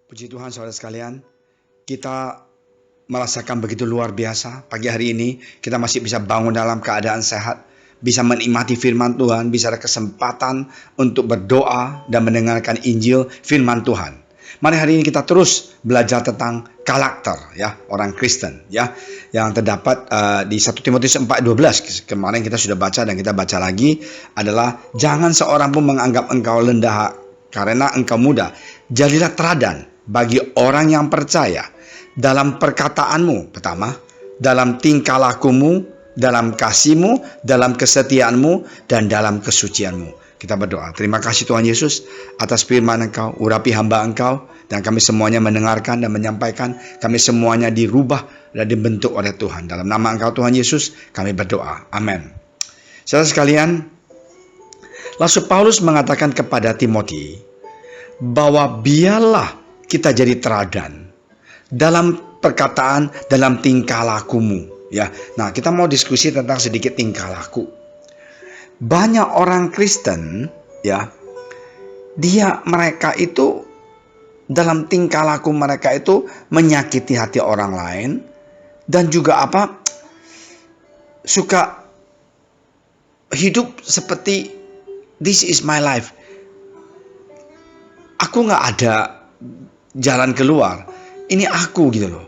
Puji Tuhan saudara sekalian, kita merasakan begitu luar biasa. Pagi hari ini kita masih bisa bangun dalam keadaan sehat, bisa menikmati firman Tuhan, bisa ada kesempatan untuk berdoa dan mendengarkan Injil firman Tuhan. Mari hari ini kita terus belajar tentang karakter ya orang Kristen ya yang terdapat di 1 Timotius 4:12. Kemarin kita sudah baca dan kita baca lagi adalah jangan seorang pun menganggap engkau rendah karena engkau muda. Jadilah teladan bagi orang yang percaya dalam perkataanmu, pertama, dalam tingkah lakumu, dalam kasihmu, dalam kesetiaanmu, dan dalam kesucianmu. Kita berdoa. Terima kasih Tuhan Yesus atas firman Engkau, urapi hamba Engkau, dan kami semuanya mendengarkan dan menyampaikan. Kami semuanya dirubah dan dibentuk oleh Tuhan. Dalam nama Engkau Tuhan Yesus, kami berdoa. Amin. Saudara sekalian, Rasul Paulus mengatakan kepada Timothy bahwa biarlah kita jadi teladan dalam perkataan, dalam tingkah lakumu. Ya, nah kita mau diskusi tentang sedikit tingkah laku. Banyak orang Kristen, ya, mereka itu dalam tingkah laku mereka itu menyakiti hati orang lain dan juga suka hidup seperti this is my life. Aku nggak ada jalan keluar. Ini aku gitu loh.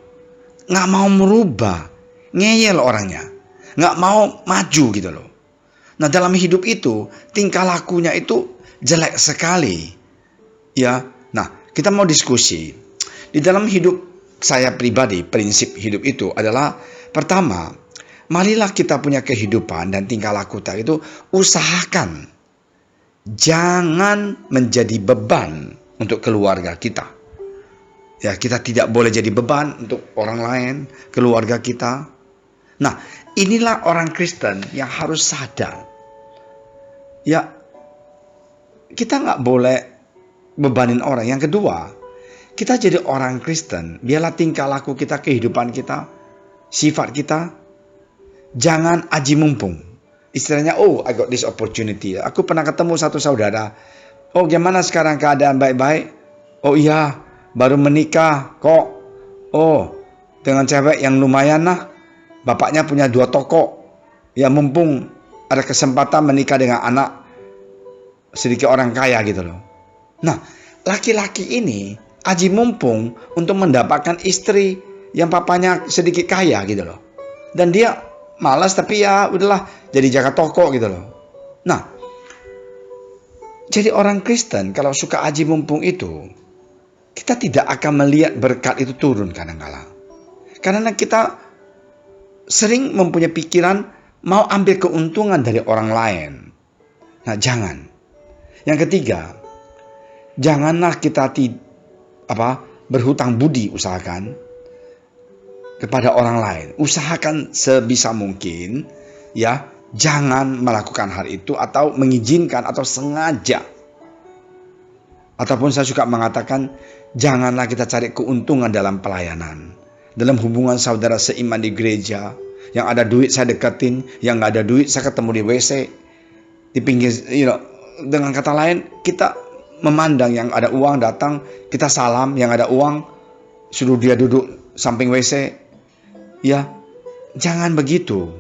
Nggak mau merubah. Ngeyel orangnya. Nggak mau maju gitu loh. Nah dalam hidup itu tingkah lakunya itu jelek sekali. Ya. Nah kita mau diskusi. Di dalam hidup saya pribadi prinsip hidup itu adalah pertama, marilah kita punya kehidupan dan tingkah laku kita itu usahakan jangan menjadi beban untuk keluarga kita. Ya, kita tidak boleh jadi beban untuk orang lain, keluarga kita. Nah, inilah orang Kristen yang harus sadar. Ya, kita nggak boleh bebanin orang. Yang kedua, kita jadi orang Kristen, biarlah tingkah laku kita, kehidupan kita, sifat kita, jangan aji mumpung. Istilahnya, oh I got this opportunity. Aku pernah ketemu satu saudara. Oh gimana sekarang keadaan baik-baik? Oh iya, baru menikah kok. Oh, dengan cewek yang lumayan lah. Bapaknya punya 2 toko. Ya mumpung ada kesempatan menikah dengan anak sedikit orang kaya gitu loh. Nah, laki-laki ini aji mumpung untuk mendapatkan istri yang papanya sedikit kaya gitu loh. Dan dia malas tapi ya udahlah jadi jaga toko gitu loh. Nah, jadi orang Kristen kalau suka aji mumpung itu, kita tidak akan melihat berkat itu turun kadang-kala. Karena kita sering mempunyai pikiran mau ambil keuntungan dari orang lain. Nah, jangan. Yang ketiga, janganlah kita berhutang budi usahakan kepada orang lain. Usahakan sebisa mungkin ya, jangan melakukan hal itu atau mengizinkan atau sengaja. Ataupun saya suka mengatakan, janganlah kita cari keuntungan dalam pelayanan. Dalam hubungan saudara seiman di gereja, yang ada duit saya deketin, yang nggak ada duit saya ketemu di WC, di pinggir, dengan kata lain, kita memandang yang ada uang datang, kita salam, yang ada uang, suruh dia duduk samping WC. Ya, jangan begitu.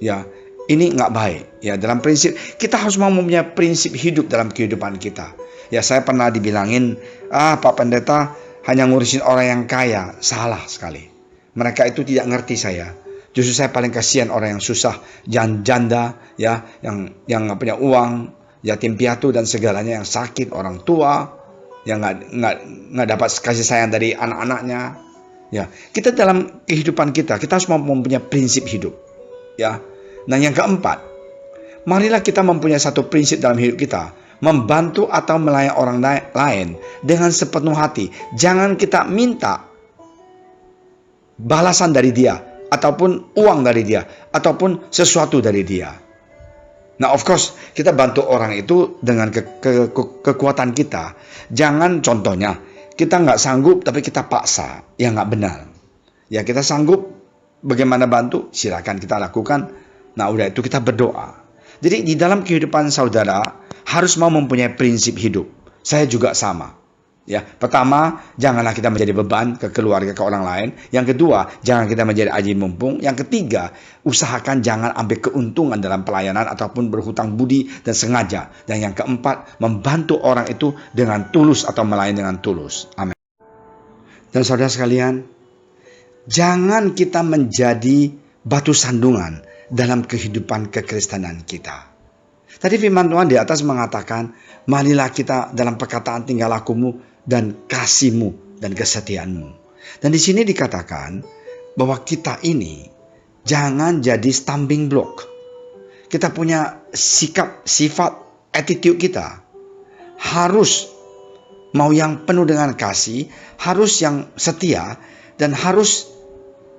Ya, ini nggak baik. Ya, dalam prinsip, kita harus mau mempunyai prinsip hidup dalam kehidupan kita. Ya, saya pernah dibilangin, Pak Pendeta hanya ngurusin orang yang kaya. Salah sekali. Mereka itu tidak ngerti saya. Justru saya paling kasihan orang yang susah, janda, ya, yang nggak punya uang, yatim piatu dan segalanya, yang sakit, orang tua, yang nggak dapat kasih sayang dari anak-anaknya. Ya, kita dalam kehidupan kita harus mempunyai prinsip hidup. Ya, nah yang keempat, marilah kita mempunyai satu prinsip dalam hidup kita. Membantu atau melayani orang lain dengan sepenuh hati. Jangan kita minta balasan dari dia, ataupun uang dari dia, ataupun sesuatu dari dia. Nah, of course, kita bantu orang itu dengan kekuatan kita. Jangan contohnya, kita nggak sanggup tapi kita paksa. Ya nggak benar. Ya kita sanggup, bagaimana bantu? Silakan kita lakukan. Nah udah itu kita berdoa. Jadi di dalam kehidupan saudara, harus mau mempunyai prinsip hidup. Saya juga sama. Ya, pertama, janganlah kita menjadi beban ke keluarga, ke orang lain. Yang kedua, jangan kita menjadi aji mumpung. Yang ketiga, usahakan jangan ambil keuntungan dalam pelayanan ataupun berhutang budi dan sengaja. Dan yang keempat, membantu orang itu dengan tulus atau melayani dengan tulus. Amin. Dan saudara sekalian, jangan kita menjadi batu sandungan dalam kehidupan kekristenan kita. Tadi firman Tuhan di atas mengatakan, marilah kita dalam perkataan tingkah lakumu dan kasihmu dan kesetiaanmu. Dan di sini dikatakan bahwa kita ini jangan jadi stumbling block. Kita punya sikap, sifat, attitude kita harus mau yang penuh dengan kasih, harus yang setia, dan harus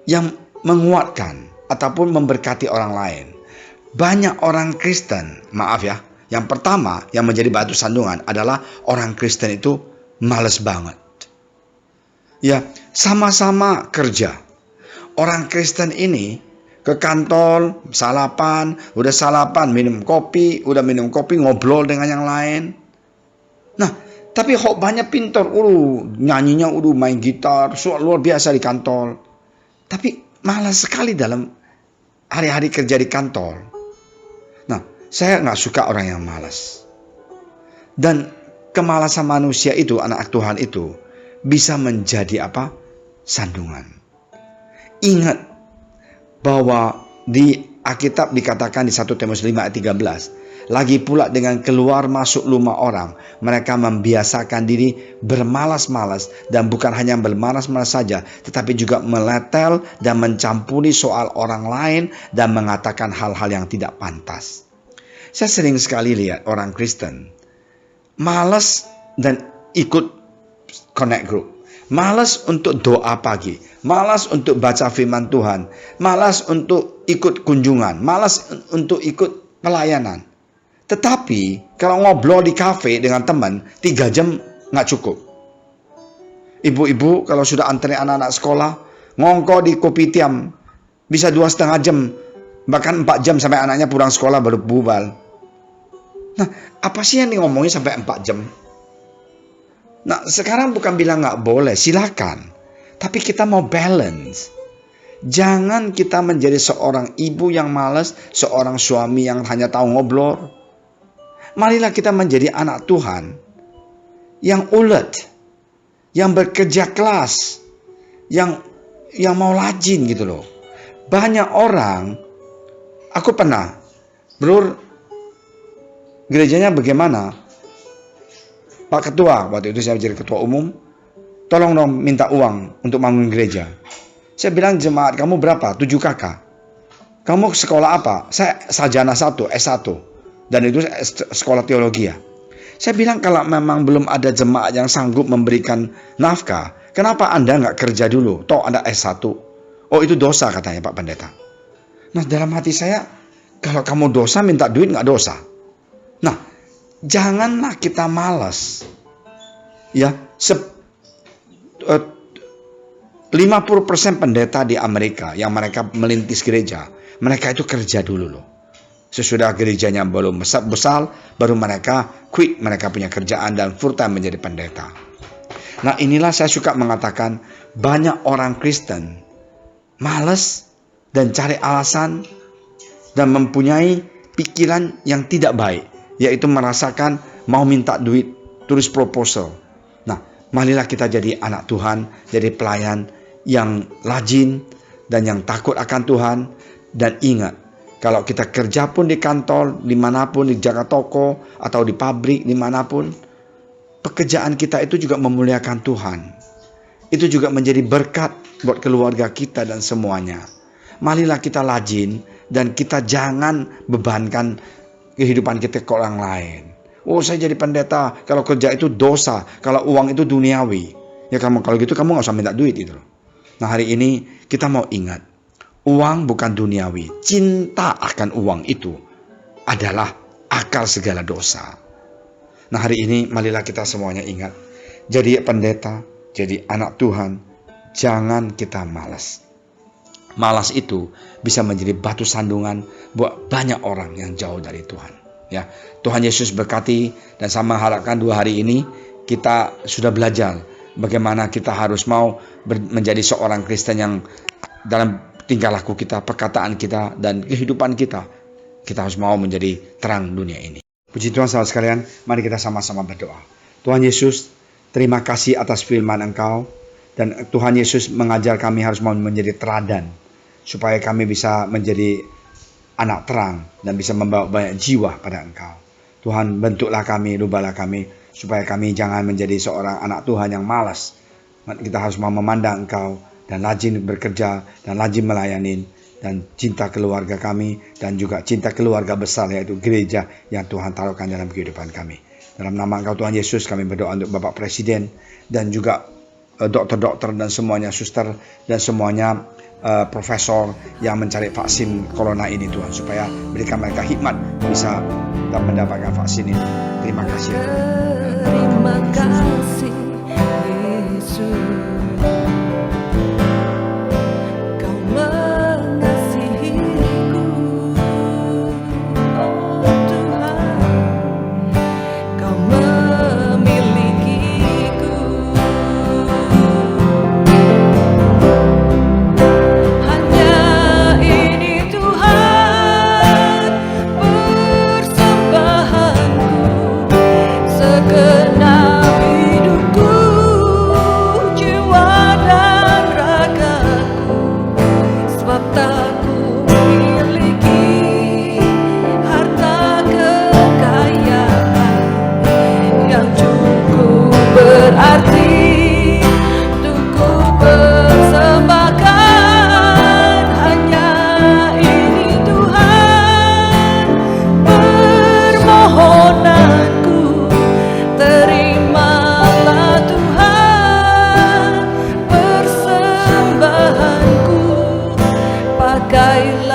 yang menguatkan ataupun memberkati orang lain. Banyak orang Kristen, maaf ya, yang pertama yang menjadi batu sandungan adalah orang Kristen itu males banget. Ya, sama-sama kerja. Orang Kristen ini ke kantor, udah salapan, minum kopi, ngobrol dengan yang lain. Nah, tapi kok banyak pintar, nyanyinya, main gitar, luar biasa di kantor. Tapi malas sekali dalam hari-hari kerja di kantor. Nah, saya nggak suka orang yang malas. Dan kemalasan manusia itu, anak Tuhan itu, bisa menjadi apa? Sandungan. Ingat bahwa di Alkitab dikatakan di 1 Timotius 5 ayat 13, lagi pula dengan keluar masuk rumah orang, mereka membiasakan diri bermalas-malas, dan bukan hanya bermalas-malas saja, tetapi juga meletel dan mencampuri soal orang lain dan mengatakan hal-hal yang tidak pantas. Saya sering sekali lihat orang Kristen malas dan ikut connect group, malas untuk doa pagi, malas untuk baca firman Tuhan, malas untuk ikut kunjungan, malas untuk ikut pelayanan. Tetapi kalau ngobrol di kafe dengan teman 3 jam nggak cukup. Ibu-ibu kalau sudah antri anak-anak sekolah, ngongko di kopitiam bisa 2,5 jam, bahkan 4 jam sampai anaknya pulang sekolah baru bubar. Nah, apa sih yang ngomongin sampai 4 jam? Nah, sekarang bukan bilang nggak boleh, silakan. Tapi kita mau balance. Jangan kita menjadi seorang ibu yang malas, seorang suami yang hanya tahu ngobrol. Marilah kita menjadi anak Tuhan yang ulet, yang bekerja keras, yang mau rajin gitu loh. Banyak orang, aku pernah, Bro, gerejanya bagaimana? Pak Ketua, waktu itu saya jadi ketua umum, tolong dong minta uang untuk bangun gereja. Saya bilang, jemaat kamu berapa? 7 kakak. Kamu sekolah apa? Saya sarjana 1, S1. Dan itu sekolah teologi ya. Saya bilang, kalau memang belum ada jemaat yang sanggup memberikan nafkah, kenapa Anda nggak kerja dulu? Toh Anda S1. Oh, itu dosa katanya Pak Pendeta. Nah, dalam hati saya, kalau kamu dosa minta duit nggak dosa. Nah, janganlah kita malas. Ya, 50% pendeta di Amerika yang mereka melintis gereja, mereka itu kerja dulu loh. Sesudah gerejanya belum besar, baru mereka quit, mereka punya kerjaan dan full time menjadi pendeta. Nah, inilah saya suka mengatakan, banyak orang Kristen malas dan cari alasan dan mempunyai pikiran yang tidak baik, yaitu merasakan mau minta duit, tulis proposal. Nah, marilah kita jadi anak Tuhan, jadi pelayan yang rajin dan yang takut akan Tuhan. Dan ingat, kalau kita kerja pun di kantor, dimanapun, di jaga toko, atau di pabrik, dimanapun, pekerjaan kita itu juga memuliakan Tuhan. Itu juga menjadi berkat buat keluarga kita dan semuanya. Marilah kita rajin dan kita jangan bebankan kehidupan kita ke orang lain. Oh, saya jadi pendeta, kalau kerja itu dosa, kalau uang itu duniawi. Ya kalau gitu kamu gak usah minta duit itu. Nah, hari ini kita mau ingat, uang bukan duniawi. Cinta akan uang itu adalah akar segala dosa. Nah, hari ini marilah kita semuanya ingat, jadi pendeta, jadi anak Tuhan, jangan kita malas. Malas itu bisa menjadi batu sandungan buat banyak orang yang jauh dari Tuhan. Ya, Tuhan Yesus berkati, dan saya mengharapkan 2 hari ini kita sudah belajar bagaimana kita harus mau menjadi seorang Kristen yang dalam tingkah laku kita, perkataan kita, dan kehidupan kita harus mau menjadi terang dunia ini. Puji Tuhan saudara sekalian, mari kita sama-sama berdoa. Tuhan Yesus, terima kasih atas firman Engkau, dan Tuhan Yesus mengajar kami harus mau menjadi teladan, supaya kami bisa menjadi anak terang dan bisa membawa banyak jiwa pada Engkau. Tuhan, bentuklah kami, rubahlah kami, supaya kami jangan menjadi seorang anak Tuhan yang malas. Kita harus mau memandang Engkau dan rajin bekerja dan rajin melayani, dan cinta keluarga kami dan juga cinta keluarga besar, yaitu gereja yang Tuhan taruhkan dalam kehidupan kami. Dalam nama Engkau Tuhan Yesus, kami berdoa untuk Bapak Presiden dan juga dokter-dokter dan semuanya, suster dan semuanya, profesor yang mencari vaksin corona ini, Tuhan, supaya berikan mereka hikmat bisa mendapatkan vaksin ini. Terima kasih. Terima kasih Yesus, Kau mengasihiku, oh Tuhan, Kau memilikiku. Hanya ini Tuhan persembahanku, segenap hidupku, jiwa dan ragaku, sebab tak kumiliki harta kekayaan yang cukup berarti untuk ku persembahkan. Hanya ini Tuhan permohonanku, terimalah Tuhan persembahanku, pakailah